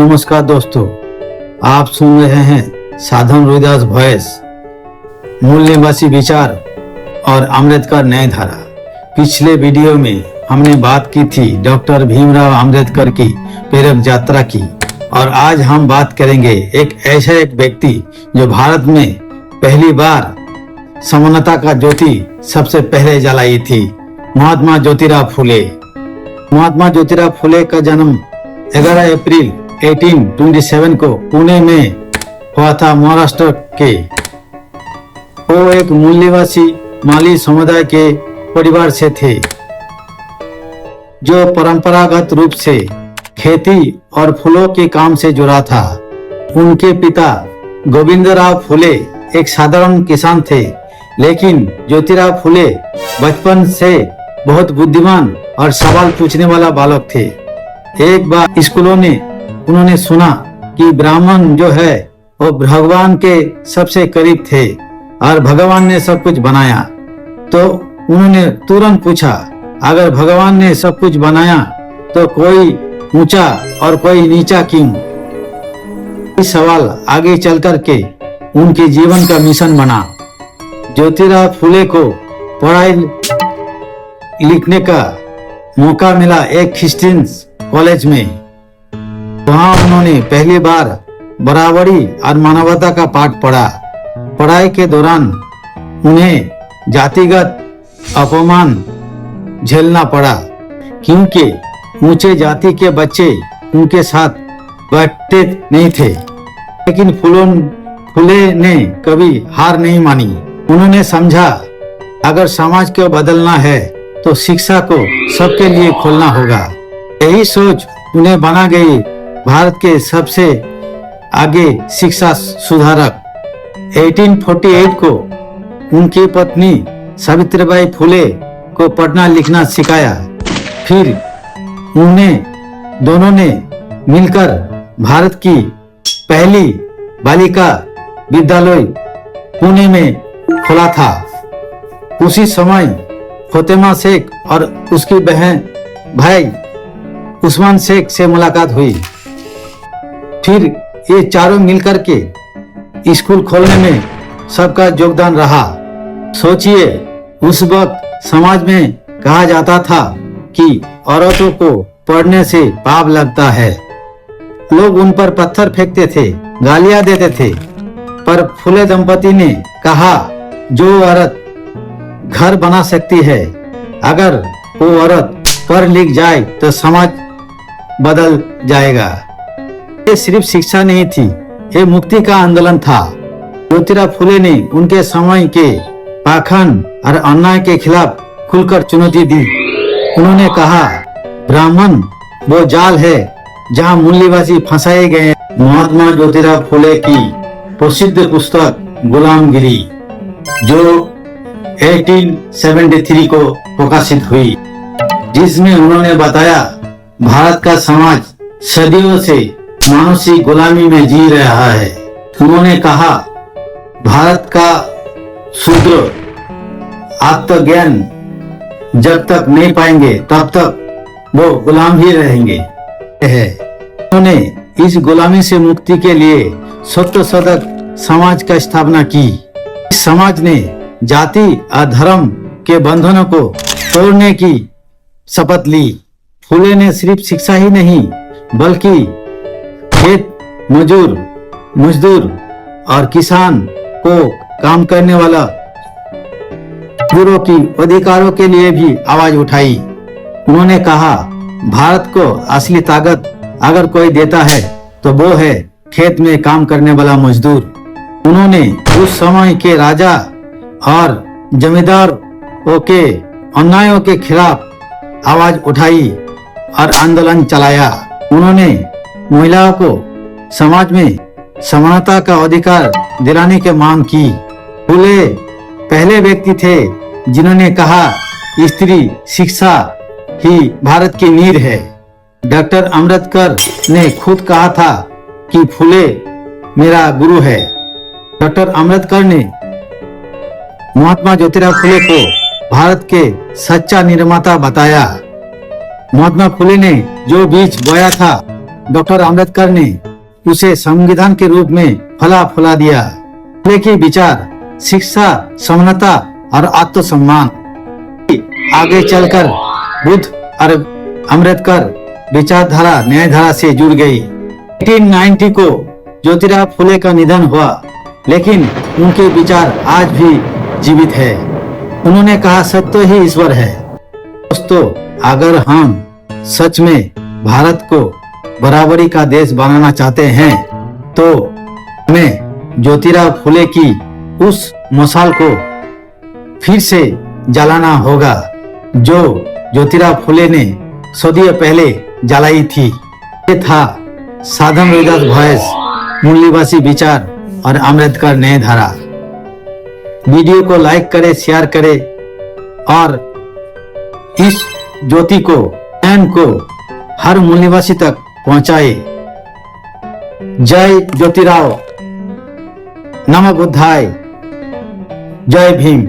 नमस्कार दोस्तों, आप सुन रहे हैं साधन रोहिदास वॉइस। मूल निवासी विचार और अम्बेडकर न्याय धारा। पिछले वीडियो में हमने बात की थी डॉक्टर भीमराव अम्बेडकर की प्रेरक यात्रा की, और आज हम बात करेंगे एक व्यक्ति जो भारत में पहली बार समानता का ज्योति सबसे पहले जलाई थी, महात्मा ज्योतिराव फुले। महात्मा ज्योतिराव फुले का जन्म 11 अप्रैल 1827 को पुणे में हुआ था, महाराष्ट्र के। वो एक मूल निवासी माली समुदाय के परिवार से थे जो परंपरागत रूप से खेती और फूलों के काम से जुड़ा था। उनके पिता गोविंदराव फुले एक साधारण किसान थे, लेकिन ज्योतिराव फुले बचपन से बहुत बुद्धिमान और सवाल पूछने वाला बालक थे। एक बार स्कूलों में उन्होंने सुना कि ब्राह्मण जो है वो भगवान के सबसे करीब थे और भगवान ने सब कुछ बनाया। तो उन्होंने तुरंत पूछा, अगर भगवान ने सब कुछ बनाया तो कोई ऊंचा और कोई नीचा क्यों? इस सवाल आगे चल कर के उनके जीवन का मिशन बना। ज्योतिराव फुले को पढ़ाई लिखने का मौका मिला एक क्रिश्चियन कॉलेज में। वहां उन्होंने पहली बार बराबरी और मानवता का पाठ पढ़ा। पढ़ाई के दौरान उन्हें जातिगत अपमान झेलना पड़ा, क्योंकि ऊंचे जाति के बच्चे उनके साथ बैठते नहीं थे। लेकिन फुले ने कभी हार नहीं मानी। उन्होंने समझा, अगर समाज को बदलना है तो शिक्षा को सबके लिए खोलना होगा। यही सोच उन्हें बना गई भारत के सबसे आगे शिक्षा सुधारक। 1848 को उनकी पत्नी सावित्रीबाई फुले को पढ़ना लिखना सिखाया। फिर उन्हें दोनों ने मिलकर भारत की पहली बालिका विद्यालय पुणे में खोला था। उसी समय फातिमा शेख और उसकी बहन भाई उस्मान शेख से मुलाकात हुई। फिर ये चारों मिलकर के स्कूल खोलने में सबका योगदान रहा। सोचिए, उस वक्त समाज में कहा जाता था कि औरतों को पढ़ने से पाप लगता है। लोग उन पर पत्थर फेंकते थे, गालियां देते थे। पर फुले दंपति ने कहा, जो औरत घर बना सकती है, अगर वो औरत पढ़ लिख जाए तो समाज बदल जाएगा। ये सिर्फ शिक्षा नहीं थी, ये मुक्ति का आंदोलन था। ज्योतिराव फुले ने उनके समय के पाखंड और अन्याय के खिलाफ खुलकर चुनौती दी। उन्होंने कहा, ब्राह्मण वो जाल है जहां मूल्यवासी फंसाए गए। महात्मा ज्योतिराव फुले की प्रसिद्ध पुस्तक गुलामगिरी, जो 1873 को प्रकाशित हुई, जिसमें उन्होंने बताया भारत का समाज सदियों से मानसिक गुलामी में जी रहा है। उन्होंने कहा, भारत का शूद्र आत्मज्ञान जब तक नहीं पाएंगे तब तक वो गुलाम ही रहेंगे। उन्होंने इस गुलामी से मुक्ति के लिए सत्य सदक समाज का स्थापना की। इस समाज ने जाति और धर्म के बंधनों को तोड़ने की शपथ ली। फुले ने सिर्फ शिक्षा ही नहीं, बल्कि खेत मजदूर और किसान को काम करने वाला मजदूरों की अधिकारों के लिए भी आवाज उठाई। उन्होंने कहा, भारत को असली ताकत अगर कोई देता है तो वो है खेत में काम करने वाला मजदूर। उन्होंने उस समय के राजा और जमींदारों के अन्यायों के खिलाफ आवाज उठाई और आंदोलन चलाया। उन्होंने महिलाओं को समाज में समानता का अधिकार दिलाने की मांग की। फुले पहले व्यक्ति थे जिन्होंने कहा, स्त्री शिक्षा ही भारत की नींव है। डॉक्टर अम्बेडकर ने खुद कहा था कि फुले मेरा गुरु है। डॉक्टर अम्बेडकर ने महात्मा ज्योतिराव फुले को भारत के सच्चा निर्माता बताया। महात्मा फुले ने जो बीज बोया था डॉक्टर अम्बेडकर ने उसे संविधान के रूप में फला फुला दिया। फुले के विचार, शिक्षा, समानता और आत्मसम्मान आगे चलकर बुद्ध और अम्बेडकर विचारधारा न्यायधारा से जुड़ गई। 1890 को ज्योतिराव फुले का निधन हुआ, लेकिन उनके विचार आज भी जीवित है। उन्होंने कहा, सत्य ही ईश्वर है। दोस्तों, अगर हम सच में भारत को बराबरी का देश बनाना चाहते हैं तो हमें ज्योतिराव फुले की उस मशाल को फिर से जलाना होगा जो ज्योतिराव फुले ने सदियों पहले जलाई थी। ये था साधन रोहिदास वॉइस, मूल्यवासी विचार और अम्बेडकर न्यायधारा। वीडियो को लाइक करें, शेयर करें और इस ज्योति को, ज्ञान को हर मूल्यवासी तक पहुंचाए। जय ज्योतिराव, नमः बुद्धाय, जय भीम।